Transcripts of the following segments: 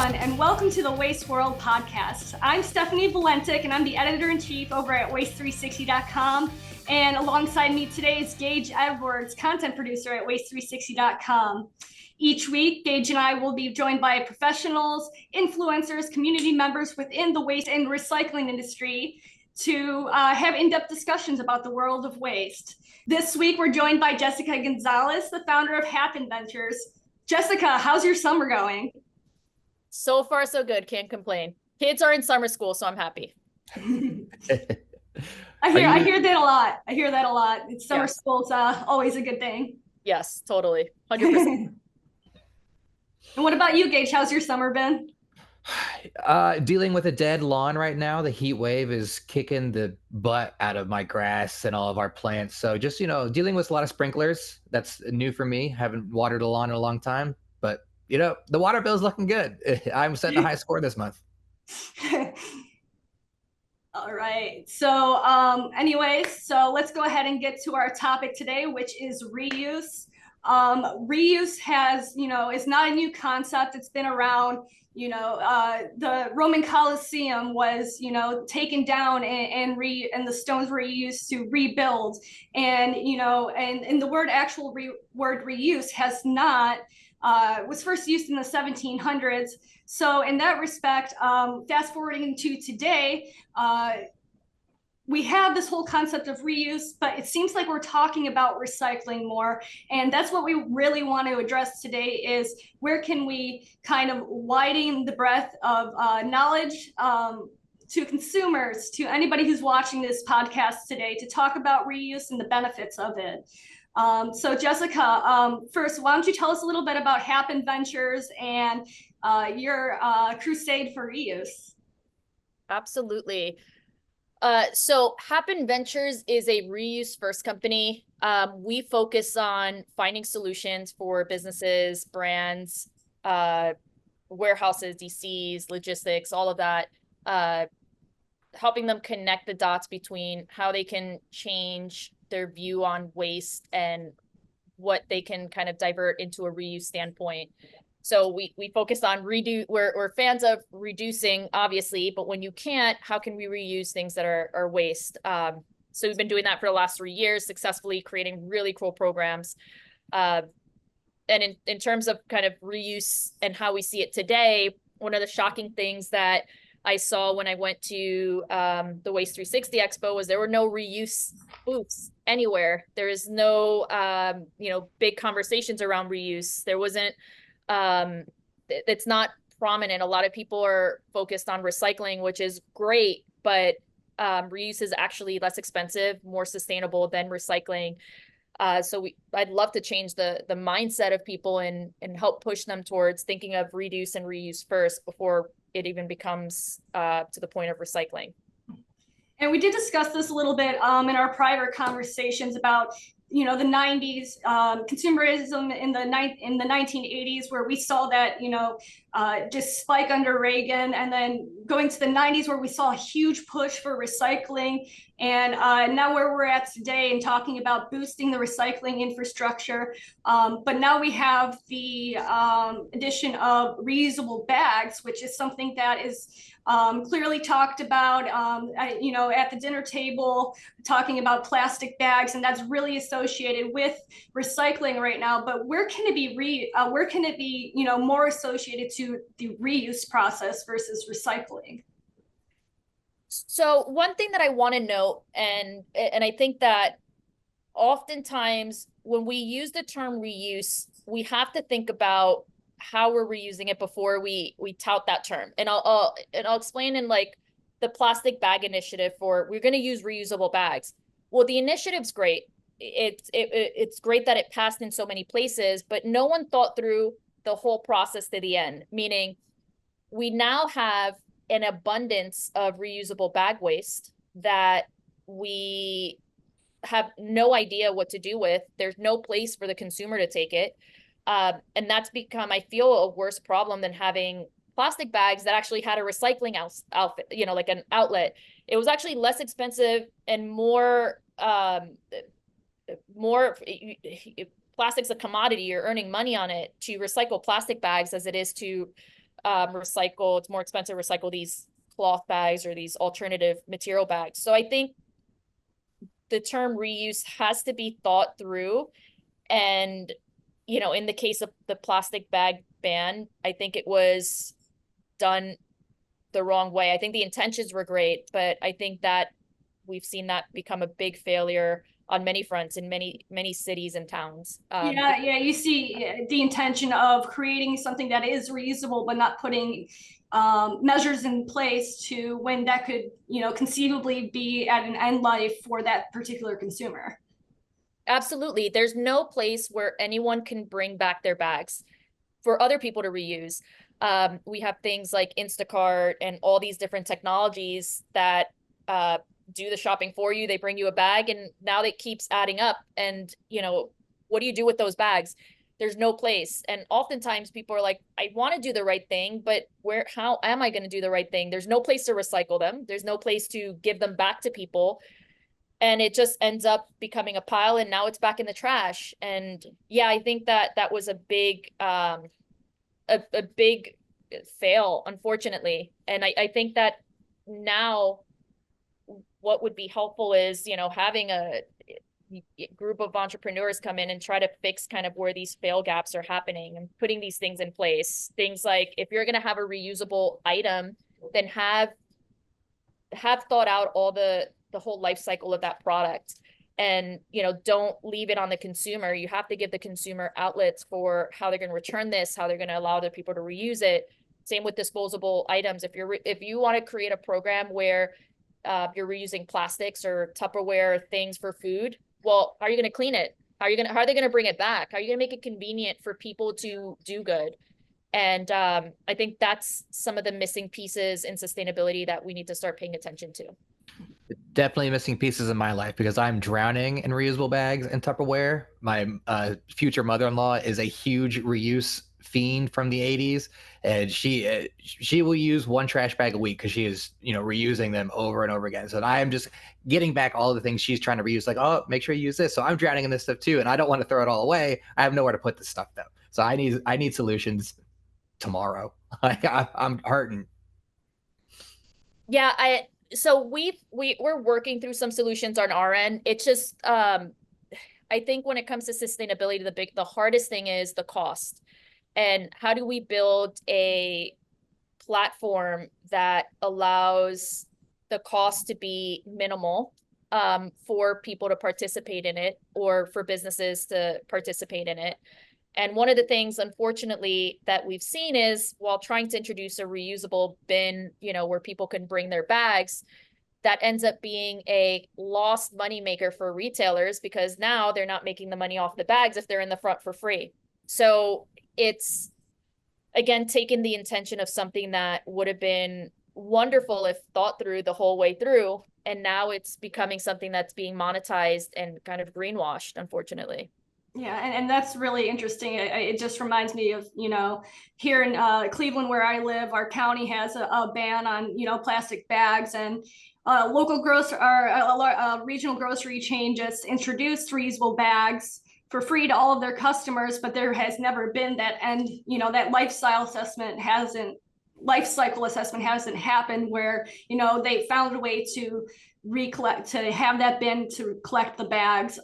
everyone, and welcome to the Waste World podcast. I'm Stefanie Valentic, and I'm the editor-in-chief over at waste360.com. And alongside me today is Gage Edwards, content producer at waste360.com. Each week, Gage and I will be joined by professionals, influencers, community members within the waste and recycling industry to have in-depth discussions about the world of waste. This week, we're joined by Jessica Gonzalez, the founder of Vetures. Jessica, how's your summer going? So far, so good. Can't complain. Kids are in summer school, so I'm happy. I hear that a lot. Summer school's always a good thing. Yes, totally. 100%. And what about you, Gage? How's your summer been? Dealing with a dead lawn right now. The heat wave is kicking the butt out of my grass and all of our plants. So just, dealing with a lot of sprinklers. That's new for me. Haven't watered a lawn in a long time, but the water bill's looking good. I'm setting a high score this month. All right. So anyways, let's go ahead and get to our topic today, which is reuse. Reuse is not a new concept. It's been around. The Roman Colosseum was, taken down and the stones were used to rebuild. And, and the word reuse has not, was first used in the 1700s. So in that respect, fast forwarding to today, we have this whole concept of reuse, but it seems like we're talking about recycling more. And that's what we really want to address today is where can we kind of widen the breadth of knowledge to consumers, to anybody who's watching this podcast today, to talk about reuse and the benefits of it. So Jessica, first, why don't you tell us a little bit about Vetures and your crusade for reuse? Absolutely. So Vetures is a reuse first company. We focus on finding solutions for businesses, brands, warehouses, DCs, logistics, all of that, helping them connect the dots between how they can change their view on waste and what they can kind of divert into a reuse standpoint. So we focus on we're fans of reducing, obviously, but when you can't, how can we reuse things that are waste? So we've been doing that for the last 3 years, successfully creating really cool programs. And in terms of kind of reuse and how we see it today, one of the shocking things that I saw when I went to the Waste 360 Expo was there were no reuse booths anywhere. There is no, big conversations around reuse. There wasn't, it's not prominent. A lot of people are focused on recycling, which is great, but reuse is actually less expensive, more sustainable than recycling. So I'd love to change the mindset of people and help push them towards thinking of reduce and reuse first before it even becomes to the point of recycling. And we did discuss this a little bit in our prior conversations about, the 90s, consumerism in the 1980s, where we saw that, just spike under Reagan, and then going to the 90s where we saw a huge push for recycling. And now where we're at today and talking about boosting the recycling infrastructure. But now we have the addition of reusable bags, which is something that is clearly talked about, at the dinner table, talking about plastic bags, and that's really associated with recycling right now. But where can it be more associated to the reuse process versus recycling? So one thing that I want to note, and I think that oftentimes when we use the term reuse, we have to think about how we're reusing it before we tout that term. And I'll explain in like the plastic bag initiative for we're going to use reusable bags. Well, the initiative's great. It's great that it passed in so many places, but no one thought through the whole process to the end, meaning we now have an abundance of reusable bag waste that we have no idea what to do with. There's no place for the consumer to take it. And that's become, I feel, a worse problem than having plastic bags that actually had a recycling outfit, like an outlet. It was actually less expensive and more plastic's a commodity. You're earning money on it to recycle plastic bags as it is to recycle, it's more expensive to recycle these cloth bags or these alternative material bags. So I think the term reuse has to be thought through. And, you know, in the case of the plastic bag ban, I think it was done the wrong way. I think the intentions were great, but I think that we've seen that become a big failure on many fronts in many cities and towns. Yeah, you see the intention of creating something that is reusable, but not putting measures in place to when that could, you know, conceivably be at an end life for that particular consumer. Absolutely. There's no place where anyone can bring back their bags for other people to reuse. We have things like Instacart and all these different technologies that do the shopping for you. They bring you a bag, and now it keeps adding up. And, you know, what do you do with those bags? There's no place. And oftentimes people are like, I want to do the right thing, but how am I going to do the right thing? There's no place to recycle them. There's no place to give them back to people. And it just ends up becoming a pile, and now it's back in the trash. And yeah, I think that was a big big fail, unfortunately. And I think that now what would be helpful is, you know, having a group of entrepreneurs come in and try to fix kind of where these fail gaps are happening and putting these things in place. Things like, if you're going to have a reusable item, then have thought out all the whole life cycle of that product. And, you know, don't leave it on the consumer. You have to give the consumer outlets for how they're going to return this, how they're going to allow other people to reuse it. Same with disposable items. If you want to create a program where you're reusing plastics or Tupperware things for food, well, how are you going to clean it? How are they going to bring it back? How are you going to make it convenient for people to do good? And I think that's some of the missing pieces in sustainability that we need to start paying attention to. Definitely missing pieces in my life because I'm drowning in reusable bags and Tupperware. My future mother-in-law is a huge reuse fiend from the 80s, and she will use one trash bag a week because she is, you know, reusing them over and over again. So I am just getting back all the things she's trying to reuse, like, oh, make sure you use this. So I'm drowning in this stuff too, and I don't want to throw it all away. I have nowhere to put this stuff though. So I need solutions tomorrow. I'm hurting. Yeah, so we're working through some solutions on our end. It's just I think when it comes to sustainability, the hardest thing is the cost. And how do we build a platform that allows the cost to be minimal for people to participate in it, or for businesses to participate in it? And one of the things, unfortunately, that we've seen is, while trying to introduce a reusable bin, you know, where people can bring their bags, that ends up being a lost moneymaker for retailers, because now they're not making the money off the bags if they're in the front for free. So it's, again, taken the intention of something that would have been wonderful if thought through the whole way through, and now it's becoming something that's being monetized and kind of greenwashed, unfortunately. Yeah, and that's really interesting. It just reminds me of, you know, here in Cleveland, where I live, our county has a ban on, you know, plastic bags, and local grocery or a regional grocery chain just introduced reusable bags for free to all of their customers, but there has never been that end, you know, that life cycle assessment hasn't happened, where, you know, they found a way to have that bin to collect the bags,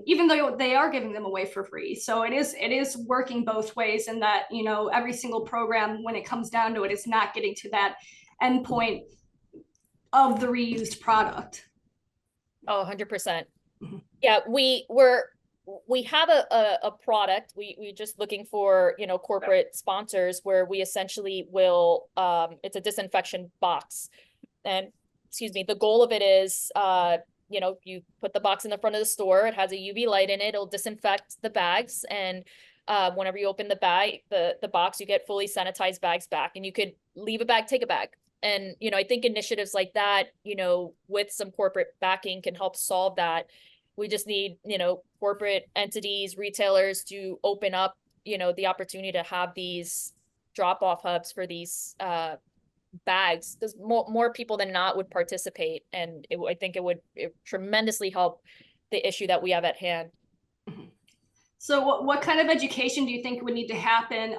even though they are giving them away for free. So it is working both ways, and that, you know, every single program, when it comes down to it, is not getting to that end point of the reused product. Oh, 100%. Yeah, we have a product. We just looking for, you know, corporate sponsors, where we essentially will, it's a disinfection box. And excuse me, the goal of it is, you know, you put the box in the front of the store, it has a UV light in it, it'll disinfect the bags. And whenever you open the box, you get fully sanitized bags back, and you could leave a bag, take a bag. And, you know, I think initiatives like that, you know, with some corporate backing, can help solve that. We just need, you know, corporate entities, retailers to open up, you know, the opportunity to have these drop-off hubs for these bags, because more people than not would participate. And I think it would tremendously help the issue that we have at hand. So what kind of education do you think would need to happen?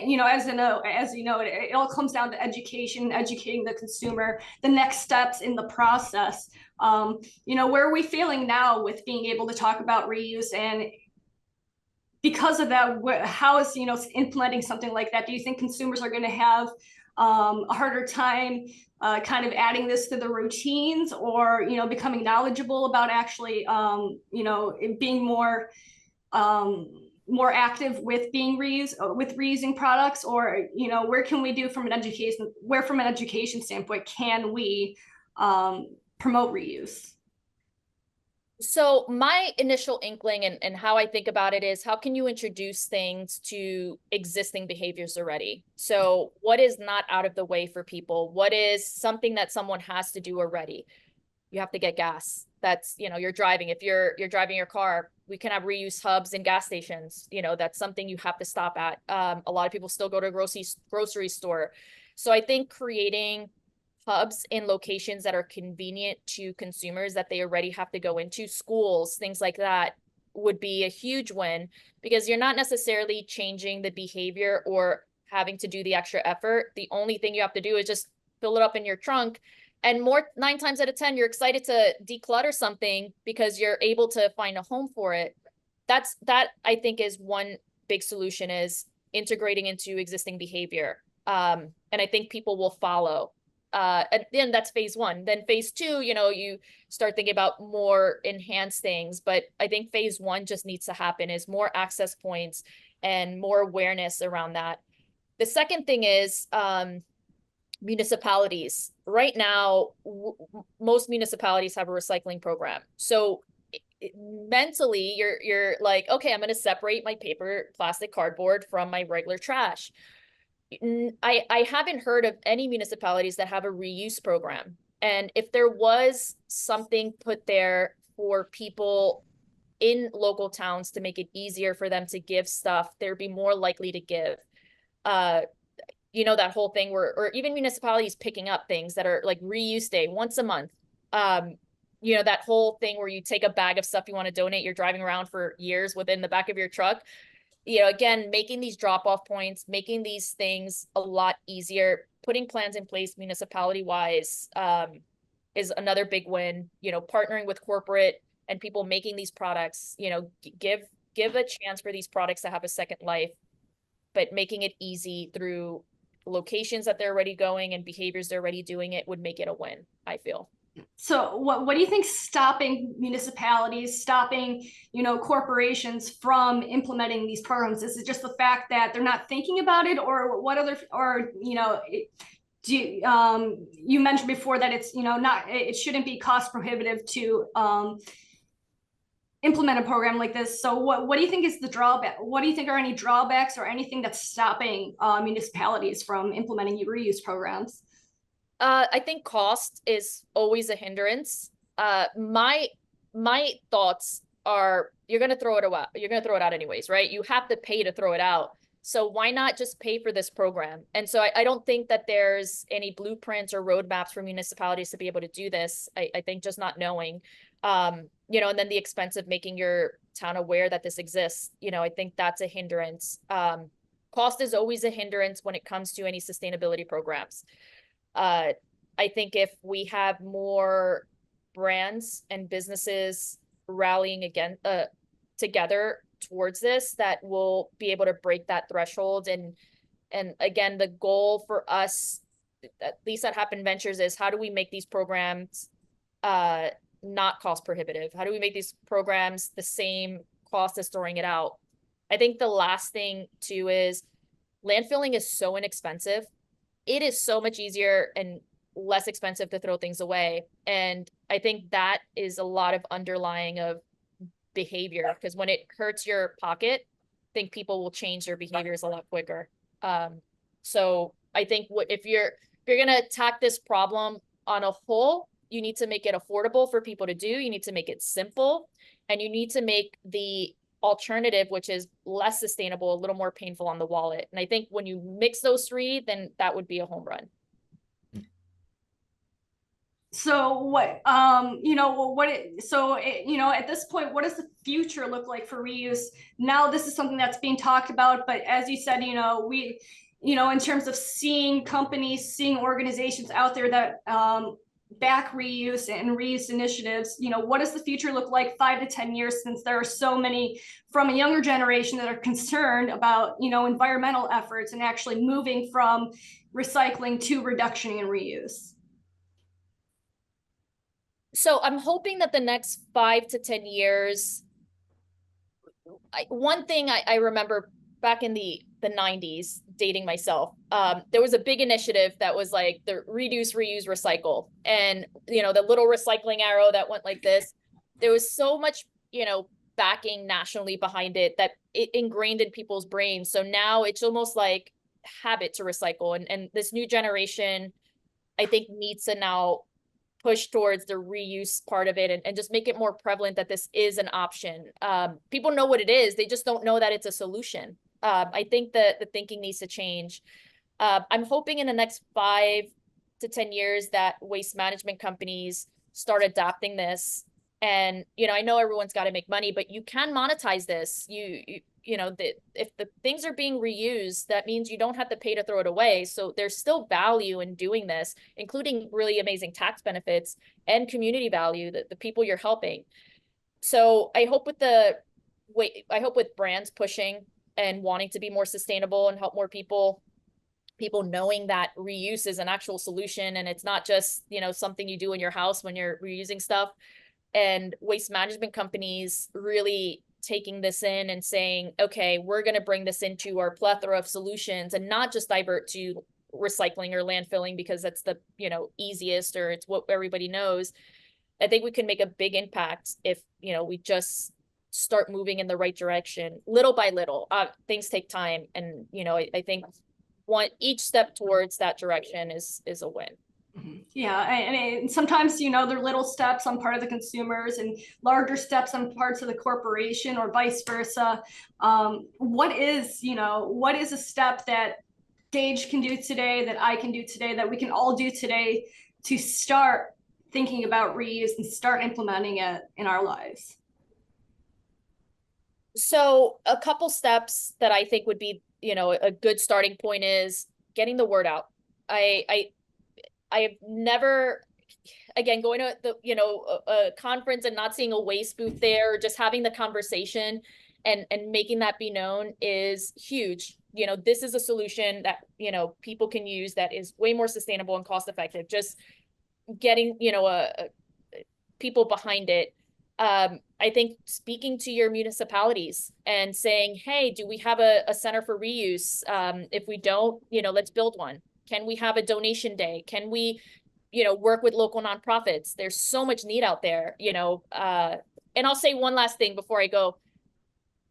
You know, as you know, it all comes down to education, educating the consumer, the next steps in the process. You know, where are we failing now with being able to talk about reuse? And because of that, how is, you know, implementing something like that? Do you think consumers are going to have a harder time kind of adding this to the routines, or, you know, becoming knowledgeable about actually, you know, being more active with reusing products? Or, you know, where can we do from an education standpoint can we promote reuse? So my initial inkling and how I think about it is, how can you introduce things to existing behaviors already? So what is not out of the way for people? What is something that someone has to do already? You have to get gas. That's, you know, you're driving. If you're driving your car, we can have reuse hubs in gas stations. You know, that's something you have to stop at. A lot of people still go to a grocery store. So I think creating hubs in locations that are convenient to consumers that they already have to go into, schools, things like that, would be a huge win, because you're not necessarily changing the behavior or having to do the extra effort. The only thing you have to do is just fill it up in your trunk. And more, 9 times out of 10, you're excited to declutter something because you're able to find a home for it. That I think is one big solution, is integrating into existing behavior. And I think people will follow. And then that's phase 1. Then phase 2, you know, you start thinking about more enhanced things. But I think phase 1 just needs to happen, is more access points and more awareness around that. The second thing is municipalities. Right now, most municipalities have a recycling program. So mentally, you're like, okay, I'm going to separate my paper, plastic, cardboard from my regular trash. I haven't heard of any municipalities that have a reuse program. And if there was something put there for people in local towns to make it easier for them to give stuff, they'd be more likely to give. You know, that whole thing where, or even municipalities picking up things that are like reuse day once a month. You know, that whole thing where you take a bag of stuff you want to donate, you're driving around for years within the back of your truck. You know, again, making these drop-off points, making these things a lot easier, putting plans in place municipality-wise, is another big win. You know, partnering with corporate and people making these products, you know, give a chance for these products to have a second life, but making it easy through locations that they're already going and behaviors they're already doing it would make it a win, I feel. So what do you think stopping municipalities, stopping, you know, corporations from implementing these programs? Is it just the fact that they're not thinking about it, or what other, or, you know, you mentioned before that it's, you know, it shouldn't be cost prohibitive to implement a program like this. So what do you think is the drawback? What do you think are any drawbacks or anything that's stopping municipalities from implementing reuse programs? I think cost is always a hindrance. My thoughts are, you're gonna throw it out. You're gonna throw it out anyways, right? You have to pay to throw it out. So why not just pay for this program? And so I don't think that there's any blueprints or roadmaps for municipalities to be able to do this. I think just not knowing, you know, and then the expense of making your town aware that this exists, you know, I think that's a hindrance. Cost is always a hindrance when it comes to any sustainability programs. I think if we have more brands and businesses rallying again, together towards this, that will be able to break that threshold. And again, the goal for us, at least at Happen Ventures, is how do we make these programs not cost prohibitive? How do we make these programs the same cost as throwing it out? I think the last thing too is landfilling is so inexpensive. It is so much easier and less expensive to throw things away. And I think that is a lot of underlying of behavior, because when it hurts your pocket, I think people will change their behaviors a lot quicker. So I think if you're gonna attack this problem on a whole, you need to make it affordable for people to do. You need to make it simple, and you need to make the alternative, which is less sustainable, a little more painful on the wallet. And I think when you mix those three, then that would be a home run. So what, at this point, what does the future look like for reuse? Now, this is something that's being talked about, but as you said, in terms of seeing companies, seeing organizations out there that back reuse and reuse initiatives, what does the future look like 5 to 10 years, since there are so many from a younger generation that are concerned about, environmental efforts and actually moving from recycling to reduction and reuse? So I'm hoping that the next 5 to 10 years, one thing I remember back in the 90s, dating myself, there was a big initiative that was like the reduce, reuse, recycle. And, the little recycling arrow that went like this, there was so much, backing nationally behind it that it ingrained in people's brains. So now it's almost like habit to recycle. And this new generation, I think, needs to now push towards the reuse part of it, and just make it more prevalent that this is an option. People know what it is, they just don't know that it's a solution. I think that the thinking needs to change. I'm hoping in the next 5 to 10 years that waste management companies start adopting this. And, I know everyone's got to make money, but you can monetize this. If the things are being reused, that means you don't have to pay to throw it away. So there's still value in doing this, including really amazing tax benefits and community value, that the people you're helping. So I hope with brands pushing and wanting to be more sustainable and help more people knowing that reuse is an actual solution, and it's not just, something you do in your house when you're reusing stuff. And waste management companies really taking this in and saying, okay, we're going to bring this into our plethora of solutions and not just divert to recycling or landfilling because that's the, easiest, or it's what everybody knows. I think we can make a big impact if, we just start moving in the right direction little by little. Things take time. And, I think each step towards that direction is a win. Yeah, and sometimes, they're little steps on part of the consumers and larger steps on parts of the corporation, or vice versa. What is a step that Gage can do today, that I can do today, that we can all do today to start thinking about reuse and start implementing it in our lives? So a couple steps that I think would be, a good starting point is getting the word out. I have never, again, going to a conference and not seeing a waste booth there, or just having the conversation and making that be known is huge. This is a solution that, people can use that is way more sustainable and cost effective. Just getting, people behind it. I think speaking to your municipalities and saying, hey, do we have a center for reuse? If we don't, let's build one. Can we have a donation day? Can we, work with local nonprofits? There's so much need out there, and I'll say one last thing before I go.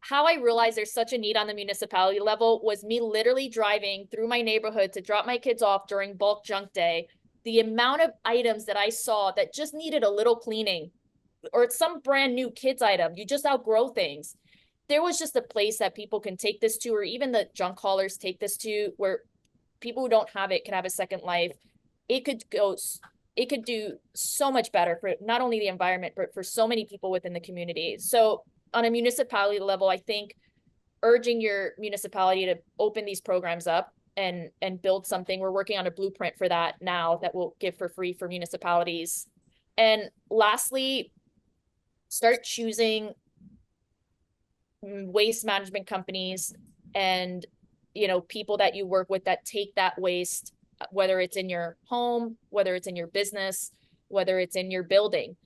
How I realized there's such a need on the municipality level was me literally driving through my neighborhood to drop my kids off during bulk junk day. The amount of items that I saw that just needed a little cleaning, or it's some brand new kids item, you just outgrow things. There was just a place that people can take this to, or even the junk haulers take this to, where people who don't have it can have a second life. It could do so much better for not only the environment, but for so many people within the community. So on a municipality level, I think urging your municipality to open these programs up and build something. We're working on a blueprint for that now that we'll give for free for municipalities. And lastly, start choosing waste management companies and people that you work with that take that waste, whether it's in your home, whether it's in your business, whether it's in your building,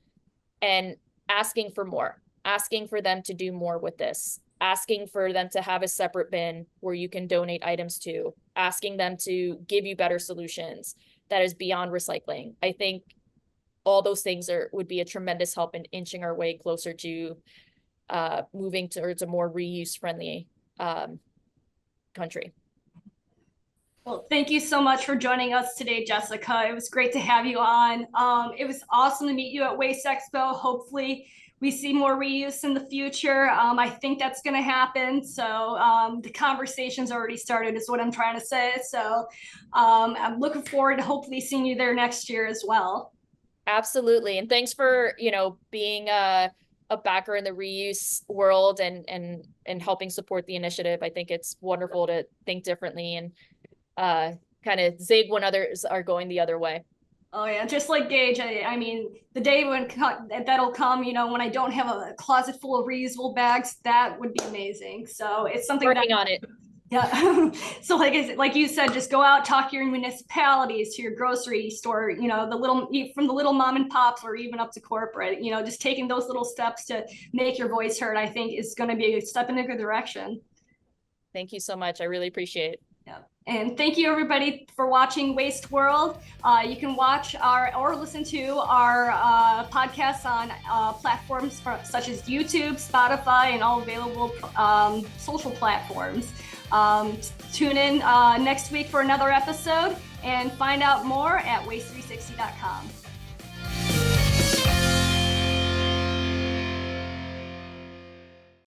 and asking for more, asking for them to do more with this, asking for them to have a separate bin where you can donate items to, asking them to give you better solutions that is beyond recycling. I think all those things would be a tremendous help in inching our way closer to moving towards a more reuse friendly country. Well, thank you so much for joining us today, Jessica. It was great to have you on. It was awesome to meet you at Waste Expo. Hopefully we see more reuse in the future. I think that's going to happen. So the conversation's already started is what I'm trying to say. So I'm looking forward to hopefully seeing you there next year as well. Absolutely. And thanks for, being a backer in the reuse world and helping support the initiative. I think it's wonderful to think differently and kind of zig when others are going the other way. Oh yeah, just like Gage. I mean, the day that'll come, when I don't have a closet full of reusable bags, that would be amazing. So it's something Working on it. Yeah. So like you said, just go out, talk to your municipalities, to your grocery store, from the little mom and pops or even up to corporate, just taking those little steps to make your voice heard, I think is going to be a step in a good direction. Thank you so much. I really appreciate it. Yeah. And thank you everybody for watching Waste World. You can watch or listen to our podcasts on platforms such as YouTube, Spotify, and all available social platforms. Tune in next week for another episode and find out more at waste360.com.